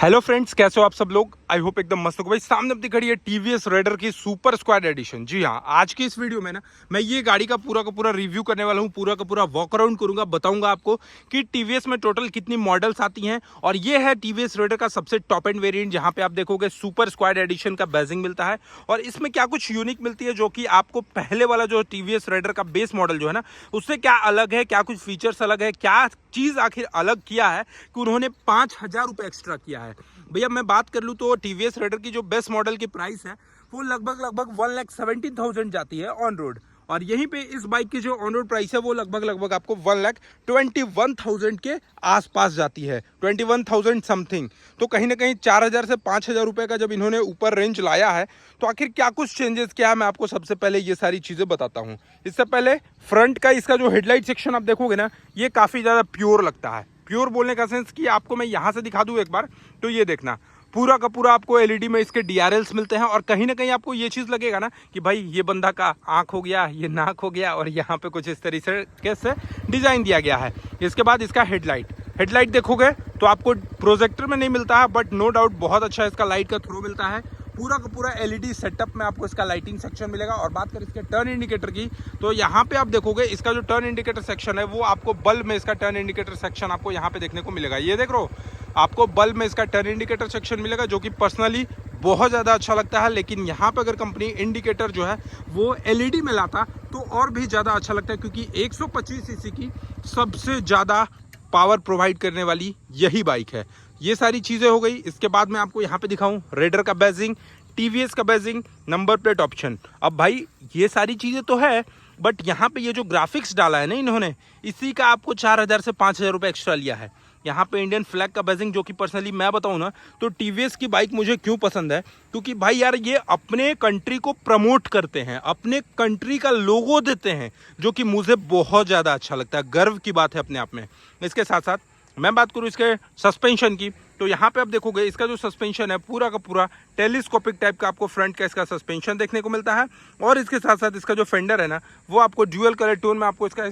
Hello friends, कैसे हो आप सब लोग। आई होप एकदम मस्त हो। भाई सामने अपनी खड़ी है टीवीएस रेडर की सुपर स्क्वाड एडिशन। जी हाँ, आज की इस वीडियो में ना मैं ये गाड़ी का पूरा रिव्यू करने वाला हूँ। पूरा का पूरा वॉक अराउंड करूंगा, बताऊंगा आपको कि टीवीएस में टोटल कितनी मॉडल्स आती हैं। और ये है टीवीएस रेडर का सबसे टॉप एंड वेरिएंट, जहाँ पे आप देखोगे सुपर स्क्वाड एडिशन का बैजिंग मिलता है। और इसमें क्या कुछ यूनिक मिलती है जो कि आपको पहले वाला जो टीवीएस रेडर का बेस मॉडल जो है ना, उससे क्या अलग है, क्या कुछ फीचर्स अलग है, क्या चीज़ आखिर अलग किया है कि उन्होंने 5,000 रुपये एक्स्ट्रा किया है। भैया मैं बात कर लूँ तो टीवीएस रेडर की जो बेस्ट मॉडल की प्राइस है वो लगभग 1,17,000 जाती है ऑन रोड। और यहीं पे इस बाइक की जो ऑन रोड प्राइस है वो लगभग आपको 1,21,000 के आसपास जाती है, 21,000 समथिंग। तो कहीं ना कहीं 4,000 से 5,000 रुपये का जब इन्होंने ऊपर रेंज लाया है तो आखिर क्या कुछ चेंजेस किया है, मैं आपको सबसे पहले ये सारी चीज़ें बताता हूँ। इससे पहले फ्रंट का इसका जो हेडलाइट सेक्शन आप देखोगे ना, ये काफ़ी ज़्यादा प्योर लगता है। प्योर बोलने का सेंस कि आपको मैं यहाँ से दिखा दूँ एक बार, तो ये देखना पूरा का पूरा आपको एलईडी में इसके डीआरएल्स मिलते हैं। और कहीं ना कहीं आपको ये चीज़ लगेगा ना कि भाई ये बंदा का आँख हो गया, ये नाक हो गया, और यहाँ पे कुछ इस तरीके से डिज़ाइन दिया गया है। इसके बाद इसका हेडलाइट देखोगे तो आपको प्रोजेक्टर में नहीं मिलता है, बट नो डाउट बहुत अच्छा इसका लाइट का थ्रो मिलता है। पूरा का पूरा एलईडी सेटअप में आपको इसका लाइटिंग सेक्शन मिलेगा। और बात करें इसके टर्न इंडिकेटर की, तो यहाँ पे आप देखोगे इसका जो टर्न इंडिकेटर सेक्शन है वो आपको बल्ब में इसका टर्न इंडिकेटर सेक्शन आपको यहाँ पे देखने को मिलेगा। ये देख रहे हो, आपको बल्ब में इसका टर्न इंडिकेटर सेक्शन मिलेगा, जो कि पर्सनली बहुत ज़्यादा अच्छा लगता है। लेकिन यहाँ पे अगर कंपनी इंडिकेटर जो है वो एलईडी में लाता तो और भी ज़्यादा अच्छा लगता है, क्योंकि 125 सीसी की सबसे ज़्यादा पावर प्रोवाइड करने वाली यही बाइक है। ये सारी चीज़ें हो गई। इसके बाद मैं आपको यहाँ पे दिखाऊं रेडर का बैजिंग, टीवीएस का बैजिंग, नंबर प्लेट ऑप्शन। अब भाई ये सारी चीज़ें तो है, बट यहाँ पे ये जो ग्राफिक्स डाला है ना इन्होंने, इसी का आपको 4,000 से 5,000 रुपये एक्स्ट्रा लिया है। यहाँ पे इंडियन फ्लैग का बैजिंग, जो कि पर्सनली मैं बताऊँ ना तो टीवीएस की बाइक मुझे क्यों पसंद है, क्योंकि भाई यार ये अपने कंट्री को प्रमोट करते हैं, अपने कंट्री का लोगो देते हैं, जो कि मुझे बहुत ज़्यादा अच्छा लगता है। गर्व की बात है अपने आप में। इसके साथ साथ मैं बात करूँ इसके सस्पेंशन की, तो यहाँ पे आप देखोगे इसका जो सस्पेंशन है पूरा का पूरा टेलीस्कोपिक टाइप का आपको फ्रंट का इसका सस्पेंशन देखने को मिलता है। और इसके साथ साथ इसका जो फेंडर है ना, वो आपको ड्यूअल कलर टोन में आपको इसका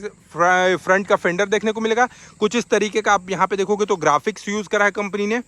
फ्रंट का फेंडर देखने को मिलेगा। कुछ इस तरीके का आप यहाँ पे देखोगे तो ग्राफिक्स यूज़ करा है कंपनी ने।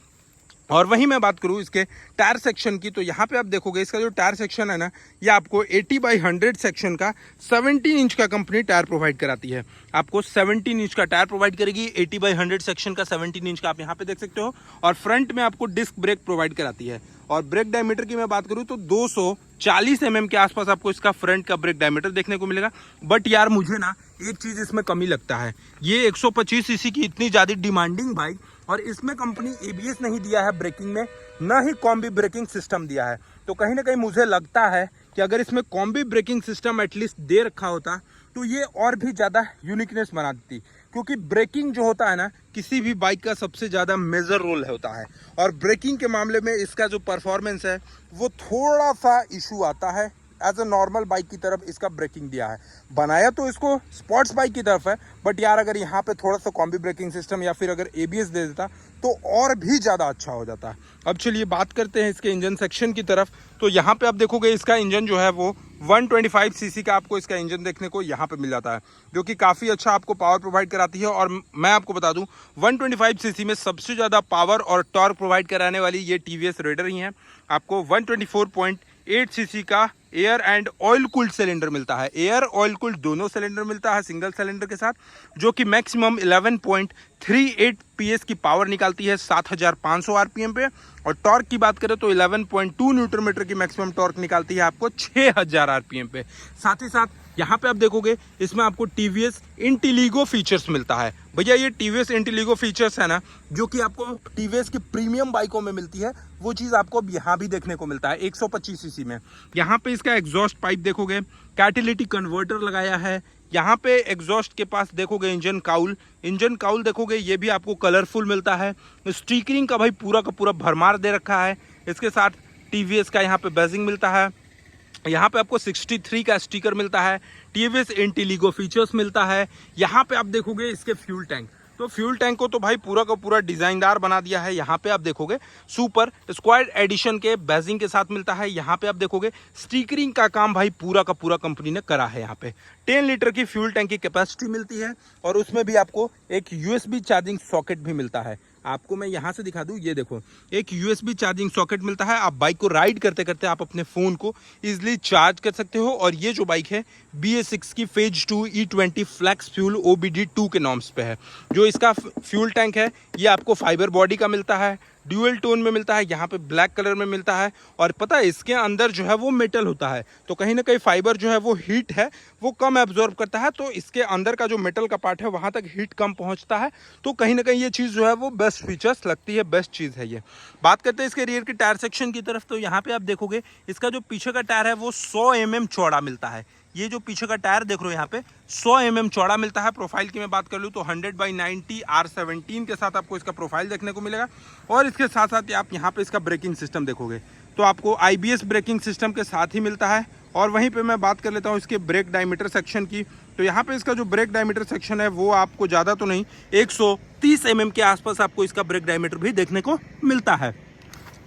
और वहीं मैं बात करूँ इसके टायर सेक्शन की, तो यहाँ पे आप देखोगे इसका जो टायर सेक्शन है ना, ये आपको 80/100 सेक्शन का 17 इंच का कंपनी टायर प्रोवाइड कराती है। आपको 17 इंच का टायर प्रोवाइड करेगी, 80/100 सेक्शन का 17 इंच का आप यहाँ पे देख सकते हो। और फ्रंट में आपको डिस्क ब्रेक प्रोवाइड कराती है। और ब्रेक डायमीटर की मैं बात करूँ तो 240 mm के आसपास आपको इसका फ्रंट का ब्रेक डायमीटर देखने को मिलेगा। बट यार मुझे ना एक चीज़ इसमें कमी लगता है, ये 125 सीसी की इतनी ज़्यादा डिमांडिंग बाइक, और इसमें कंपनी एबीएस नहीं दिया है ब्रेकिंग में, ना ही कॉम्बी ब्रेकिंग सिस्टम दिया है। तो कहीं ना कहीं मुझे लगता है कि अगर इसमें combi braking system at least they रखा होता तो ये और भी ज़्यादा यूनिकनेस बना देती, क्योंकि ब्रेकिंग जो होता है ना किसी भी बाइक का सबसे ज़्यादा मेजर रोल होता है। और ब्रेकिंग के मामले में इसका जो परफॉर्मेंस है वो थोड़ा सा इशू आता है। एज अ नॉर्मल बाइक की तरफ इसका ब्रेकिंग दिया है, बनाया तो इसको स्पोर्ट्स बाइक की तरफ है, बट यार अगर यहाँ पे थोड़ा सा कॉम्बी ब्रेकिंग सिस्टम या फिर अगर एबीएस दे देता तो और भी ज़्यादा अच्छा हो जाता। अब चलिए बात करते हैं इसके इंजन सेक्शन की तरफ। तो यहाँ पे आप देखोगे इसका इंजन जो है वो 125 सीसी का आपको इसका इंजन देखने को यहाँ पे मिल जाता है, जो कि काफ़ी अच्छा आपको पावर प्रोवाइड कराती है। और मैं आपको बता दूँ 125 सीसी में सबसे ज़्यादा पावर और टॉर्क प्रोवाइड कराने वाली ये टीवीएस रेडर ही है। आपको 124.8 सीसी का air and oil cooled cylinder मिलता है। एयर ऑयल कूल्ड दोनों सिलेंडर मिलता है सिंगल सिलेंडर के साथ, जो कि मैक्सिमम 11.38 पीएस की पावर निकालती है 7,500 आरपीएम पे। और टॉर्क की बात करें तो 11.2 न्यूटन मीटर की मैक्सिमम टॉर्क निकालती है आपको 6,000 आरपीएम पे। साथ ही साथ यहाँ पे आप देखोगे इसमें आपको टीवीएस इंटेलिगो फीचर्स मिलता है। भैया ये टीवीएस इंटेलिगो फीचर्स है ना, जो कि आपको टीवीएस की प्रीमियम बाइकों में मिलती है, वो चीज़ आपको अब यहाँ भी देखने को मिलता है 125 सीसी में। यहाँ पे इसका एग्जॉस्ट पाइप देखोगे, कैटेलिटिक कन्वर्टर लगाया है। यहाँ पे एग्जॉस्ट के पास देखोगे इंजन काउल देखोगे, ये भी आपको कलरफुल मिलता है। स्टिकरिंग का भाई पूरा का पूरा भरमार दे रखा है। इसके साथ टीवीएस का यहाँ पे बैजिंग मिलता है। यहाँ पे आपको 63 का स्टिकर मिलता है। टीवीएस इंटेलिगो फीचर्स मिलता है। यहाँ पे आप देखोगे इसके फ्यूल टैंक, तो फ्यूल टैंक को तो भाई पूरा का पूरा डिजाइनदार बना दिया है। यहाँ पे आप देखोगे सुपर स्क्वाड एडिशन के बैजिंग के साथ मिलता है। यहाँ पे आप देखोगे स्टिकरिंग का काम भाई पूरा का पूरा कंपनी ने करा है। यहाँ पे 10 लीटर की फ्यूल टैंक की कैपेसिटी मिलती है, और उसमें भी आपको एक यूएसबी चार्जिंग सॉकेट भी मिलता है। आपको मैं यहाँ से दिखा दूँ, ये देखो एक USB चार्जिंग सॉकेट मिलता है। आप बाइक को राइड करते करते आप अपने फ़ोन को ईजिली चार्ज कर सकते हो। और ये जो बाइक है BS6 की phase 2 E20 flex fuel OBD2 के नॉर्म्स पे है। जो इसका फ्यूल टैंक है ये आपको फाइबर बॉडी का मिलता है, ड्यूअल टोन में मिलता है, यहाँ पे ब्लैक कलर में मिलता है। और पता है इसके अंदर जो है वो मेटल होता है, तो कहीं ना कहीं फाइबर जो है वो हीट है वो कम एब्जॉर्ब करता है, तो इसके अंदर का जो मेटल का पार्ट है वहाँ तक हीट कम पहुँचता है। तो कहीं ना कहीं ये चीज़ जो है वो बेस्ट फीचर्स लगती है, बेस्ट चीज़ है ये। बात करते हैं इसके रियर की टायर सेक्शन की तरफ, तो यहाँ पे आप देखोगे इसका जो पीछे का टायर है वो 100 mm चौड़ा मिलता है। ये जो पीछे का टायर देख रहे हो यहाँ पे 100 mm चौड़ा मिलता है। प्रोफाइल की मैं बात कर लूँ तो 100/90 R17 के साथ आपको इसका प्रोफाइल देखने को मिलेगा। और इसके साथ साथ आप यहाँ पे इसका ब्रेकिंग सिस्टम देखोगे तो आपको IBS ब्रेकिंग सिस्टम के साथ ही मिलता है। और वहीं पे मैं बात कर लेता हूँ इसके ब्रेक डायमीटर सेक्शन की, तो यहाँ पे इसका जो ब्रेक डायमीटर सेक्शन है वो आपको ज़्यादा तो नहीं 130 mm के आसपास आपको इसका ब्रेक डायमीटर भी देखने को मिलता है।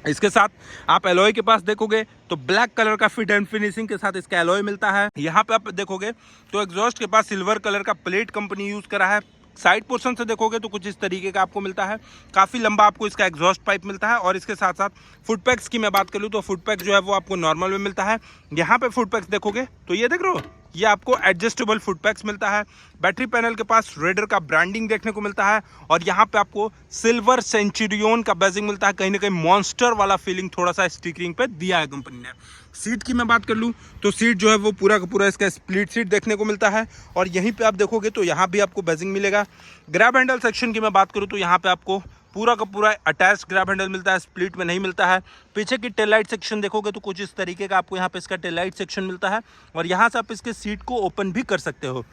इसके साथ आप एलॉय के पास देखोगे तो ब्लैक कलर का फिट एंड फिनिशिंग के साथ इसका एलॉय मिलता है। यहाँ पे आप देखोगे तो एग्जॉस्ट के पास सिल्वर कलर का प्लेट कंपनी यूज करा है। साइड पोर्शन से देखोगे तो कुछ इस तरीके का आपको मिलता है, काफ़ी लंबा आपको इसका एग्जॉस्ट पाइप मिलता है। और इसके साथ साथ फुट पैक्स की मैं बात करूँ तो फुट पैक जो है वो आपको नॉर्मल में मिलता है। यहाँ पे फुट पैक्स देखोगे तो ये देख रहे हो ये आपको एडजस्टेबल फुट पैक्स मिलता है। बैटरी पैनल के पास रेडर का ब्रांडिंग देखने को मिलता है। और यहाँ पे आपको सिल्वर सेंचुरियन का बैजिंग मिलता है, कहीं ना कहीं मॉन्स्टर वाला फीलिंग थोड़ा सा स्टिकरिंग पे दिया है कंपनी ने। सीट की मैं बात कर लूँ तो सीट जो है वो पूरा का पूरा इसका स्प्लिट सीट देखने को मिलता है। और यहीं पे आप देखोगे तो यहाँ भी आपको बैजिंग मिलेगा। ग्रैब हैंडल सेक्शन की मैं बात करूँ तो यहाँ पे आपको पूरा का पूरा अटैच ग्रैब हैंडल मिलता है, स्प्लिट में नहीं मिलता है। पीछे की टेल लाइट सेक्शन देखोगे तो कुछ इस तरीके का आपको यहाँ पे इसका टेल लाइट सेक्शन मिलता है। और यहाँ से आप इसके सीट को ओपन भी कर सकते हो।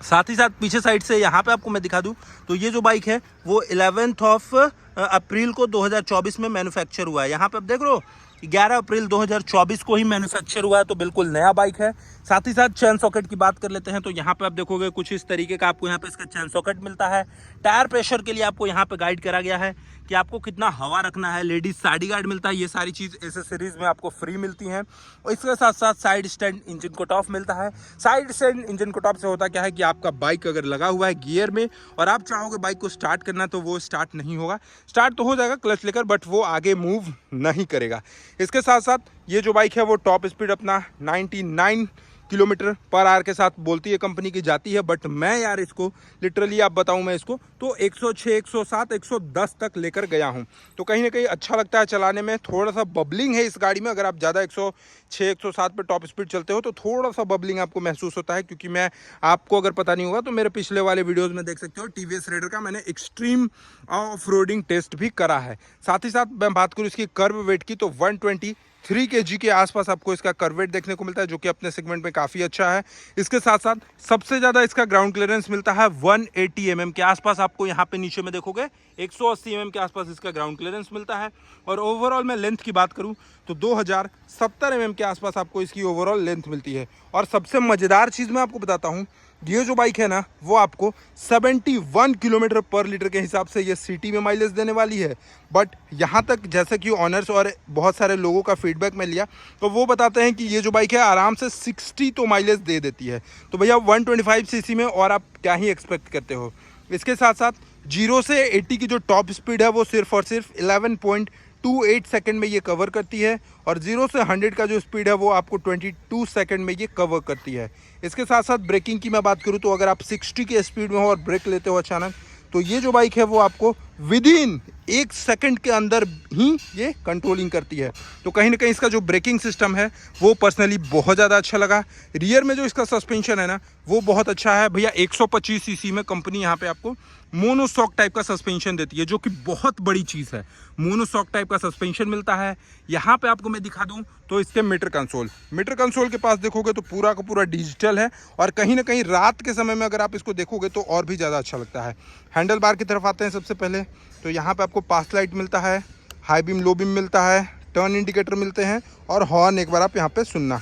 साथ ही साथ पीछे साइड से यहाँ पे आपको मैं दिखा दूँ तो ये जो बाइक है वो 11 अप्रैल को 2024 में मैन्युफैक्चर हुआ है। यहाँ पे आप देख रहे हो 11 अप्रैल 2024 को ही मैन्युफैक्चर हुआ है, तो बिल्कुल नया बाइक है। साथ ही साथ चैन सॉकेट की बात कर लेते हैं तो यहाँ पे आप देखोगे कुछ इस तरीके का आपको यहाँ पे इसका चैन सॉकेट मिलता है। टायर प्रेशर के लिए आपको यहाँ पे गाइड करा गया है कि आपको कितना हवा रखना है। लेडीज साइड गार्ड मिलता है, ये सारी चीज़ एसेसरीज में आपको फ्री मिलती हैं। और इसके साथ साथ side stand engine cut off मिलता है। Side stand engine cut off से होता क्या है कि आपका बाइक अगर लगा हुआ है गियर में और आप चाहोगे बाइक को स्टार्ट करना तो वो स्टार्ट नहीं होगा। स्टार्ट तो हो जाएगा क्लच लेकर, बट वो आगे मूव नहीं करेगा। इसके साथ साथ ये जो बाइक है वो टॉप स्पीड अपना 99 km/h के साथ बोलती है कंपनी की जाती है। बट मैं यार इसको लिटरली आप बताऊं मैं इसको तो 106, 107, 110 तक लेकर गया हूं। तो कहीं ना कहीं अच्छा लगता है चलाने में। थोड़ा सा बबलिंग है इस गाड़ी में, अगर आप ज़्यादा 106, 107 पे टॉप स्पीड चलते हो तो थोड़ा सा बबलिंग आपको महसूस होता है। क्योंकि मैं आपको अगर पता नहीं होगा तो मेरे पिछले वाले वीडियोज़ में देख सकते हो TVS रेडर का मैंने एक्सट्रीम ऑफ रोडिंग टेस्ट भी करा है। साथ ही साथ मैं बात करूँ इसकी कर्व वेट की तो 123 kg के आसपास आपको इसका कर्व वेट देखने को मिलता है, जो कि अपने सेगमेंट में काफ़ी अच्छा है। इसके साथ साथ सबसे ज़्यादा इसका ग्राउंड क्लियरेंस मिलता है 180 mm के आसपास। आपको यहाँ पे नीचे में देखोगे 180 mm के आसपास इसका ग्राउंड क्लियरेंस मिलता है। और ओवरऑल मैं लेंथ की बात करूँ तो 2070 mm के आसपास आपको इसकी ओवरऑल लेंथ मिलती है। और सबसे मज़ेदार चीज़ मैं आपको बताता हूँ, ये जो बाइक है ना वो आपको 71 km/लीटर के हिसाब से ये सिटी में माइलेज देने वाली है। बट यहाँ तक जैसे कि ऑनर्स और बहुत सारे लोगों का फीडबैक मैं लिया तो वो बताते हैं कि ये जो बाइक है आराम से 60 तो माइलेज दे देती है। तो भैया 125 cc में और आप क्या ही एक्सपेक्ट करते हो। इसके साथ साथ 0 से 80 की जो टॉप स्पीड है वो सिर्फ और सिर्फ 11.28 सेकंड में ये कवर करती है। और 0 से 100 का जो स्पीड है वो आपको 22 सेकंड में ये कवर करती है। इसके साथ साथ ब्रेकिंग की मैं बात करूँ तो अगर आप 60 के स्पीड में हो और ब्रेक लेते हो अचानक तो ये जो बाइक है वो आपको विदिन 1 सेकंड के अंदर ही ये कंट्रोलिंग करती है। तो कहीं ना कहीं इसका जो ब्रेकिंग सिस्टम है वो पर्सनली बहुत ज़्यादा अच्छा लगा। रियर में जो इसका सस्पेंशन है ना वो बहुत अच्छा है भैया। 125 cc में कंपनी यहाँ पे आपको मोनोशॉक टाइप का सस्पेंशन देती है, जो कि बहुत बड़ी चीज़ है। मोनोशॉक टाइप का सस्पेंशन मिलता है। यहाँ पे आपको मैं दिखा दूँ तो इसके मीटर कंसोल के पास देखोगे तो पूरा का पूरा डिजिटल है। और कहीं ना कहीं रात के समय में अगर आप इसको देखोगे तो और भी ज़्यादा अच्छा लगता है। हैंडल बार की तरफ आते हैं सबसे पहले तो यहाँ पे आपको पास लाइट मिलता है, हाई बीम लो बीम मिलता है, टर्न इंडिकेटर मिलते हैं और हॉर्न एक बार आप यहाँ पे सुनना।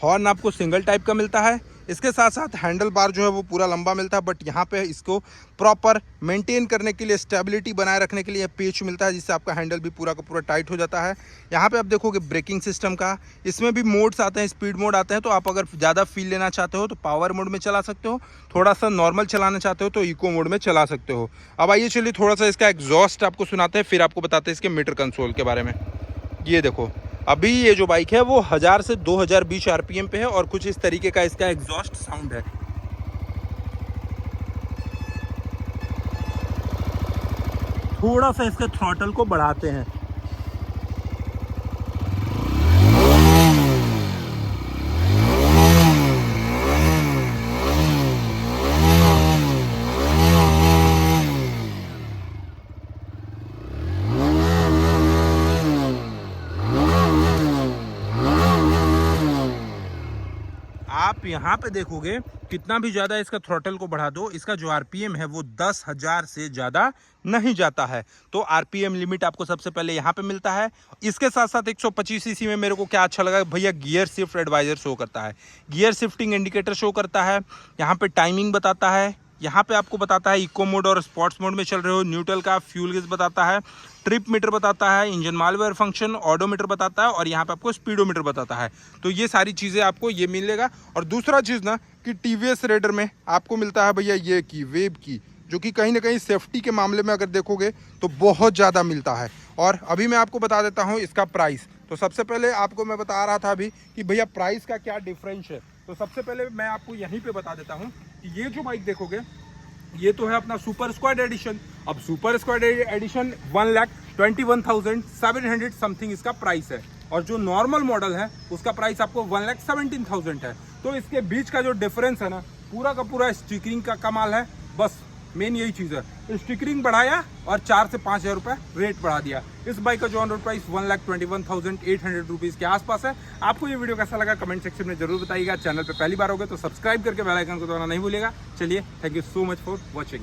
हॉर्न आपको सिंगल टाइप का मिलता है। इसके साथ साथ हैंडल बार जो है वो पूरा लंबा मिलता है, बट यहाँ पे इसको प्रॉपर मेंटेन करने के लिए, स्टेबिलिटी बनाए रखने के लिए पेच मिलता है, जिससे आपका हैंडल भी पूरा का पूरा टाइट हो जाता है। यहाँ पे आप देखोगे ब्रेकिंग सिस्टम का, इसमें भी मोड्स आते हैं, स्पीड मोड आते हैं, तो आप अगर ज़्यादा फील लेना चाहते हो तो पावर मोड में चला सकते हो, थोड़ा सा नॉर्मल चलाना चाहते हो तो इको मोड में चला सकते हो। अब आइए चलिए थोड़ा सा इसका एग्जॉस्ट आपको सुनाते हैं, फिर आपको बताते हैं इसके मीटर कंसोल के बारे में। ये देखो, अभी ये जो बाइक है वो 1000 से 2020 आरपीएम पे है और कुछ इस तरीके का इसका एग्जॉस्ट साउंड है। थोड़ा सा इसके थ्रॉटल को बढ़ाते हैं। आप यहाँ पे देखोगे कितना भी ज़्यादा इसका थ्रॉटल को बढ़ा दो, इसका जो आरपीएम है वो 10,000 से ज़्यादा नहीं जाता है। तो आरपीएम लिमिट आपको सबसे पहले यहाँ पे मिलता है। इसके साथ साथ 125 सीसी में मेरे को क्या अच्छा लगा भैया, गियर शिफ्ट एडवाइजर शो करता है, गियर शिफ्टिंग इंडिकेटर शो करता है, यहाँ पे टाइमिंग बताता है, यहाँ पे आपको बताता है इको मोड और स्पोर्ट्स मोड में चल रहे हो, न्यूट्रल का, फ्यूल गेज बताता है, ट्रिप मीटर बताता है, इंजन मालवेयर फंक्शन, ऑडोमीटर बताता है और यहाँ पे आपको स्पीडोमीटर बताता है। तो ये सारी चीज़ें आपको ये मिलेगा। और दूसरा चीज़ ना कि टीवीएस रेडर में आपको मिलता है भैया ये की वेब की, जो कि कहीं ना कहीं सेफ्टी के मामले में अगर देखोगे तो बहुत ज़्यादा मिलता है। और अभी मैं आपको बता देता हूँ इसका प्राइस। तो सबसे पहले आपको मैं बता रहा था अभी कि भैया प्राइस का क्या डिफरेंस है। तो सबसे पहले मैं आपको यहीं पे बता देता हूँ कि ये जो बाइक देखोगे ये तो है अपना सुपर स्क्वाड एडिशन। अब सुपर स्क्वाड एडिशन 1,21,700 समथिंग इसका प्राइस है, और जो नॉर्मल मॉडल है उसका प्राइस आपको 1,17,000 है। तो इसके बीच का जो डिफरेंस है ना, पूरा का पूरा स्टिकरिंग का कमाल है। बस मेन यही चीज़ है, स्टिकरिंग बढ़ाया और 4 से 5,000 रुपये रेट बढ़ा दिया। इस बाइक का जो ऑन रोड प्राइस 1,21,800 रुपीज़ के आसपास है। आपको ये वीडियो कैसा लगा कमेंट सेक्शन में जरूर बताइएगा। चैनल पे पहली बार हो गए तो सब्सक्राइब करके बेल आइकन को दबाना नहीं भूलिएगा। चलिए, thank you so much for watching.